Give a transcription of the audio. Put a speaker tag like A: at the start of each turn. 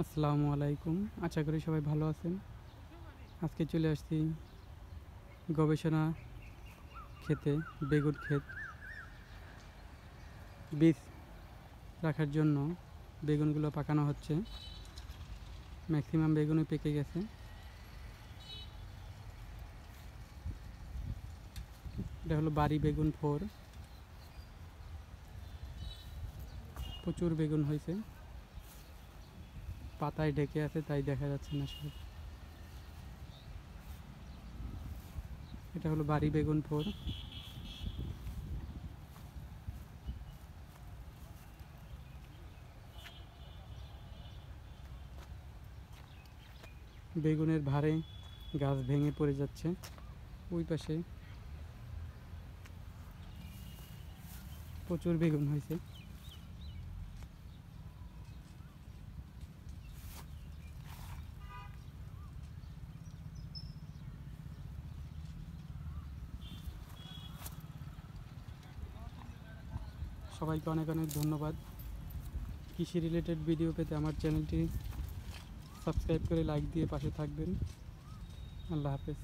A: আসসালামু আলাইকুম। আশা করি সবাই ভালো আছেন। আজকে চলে আসছি গবেষণা ক্ষেতে, বেগুন ক্ষেত। বীজ রাখার জন্য বেগুনগুলো পাকানো হচ্ছে। ম্যাক্সিমাম বেগুনই পেকে গেছে। এটা হলো বাড়ি বেগুন 4। প্রচুর বেগুন হয়েছে, পাতায় ঢেকে আছে তাই দেখা যাচ্ছে না সব। এটা হলো বাড়ি বেগুন 4। বেগুনের ভারে গাছ ভেঙে পড়ে যাচ্ছে। ওই পাশে প্রচুর বেগুন হয়েছে। সবাইকে অনেক অনেক ধন্যবাদ। কৃষি রিলেটেড ভিডিও পেতে আমার চ্যানেলটি সাবস্ক্রাইব করে লাইক দিয়ে পাশে থাকবেন। আল্লাহ হাফেজ।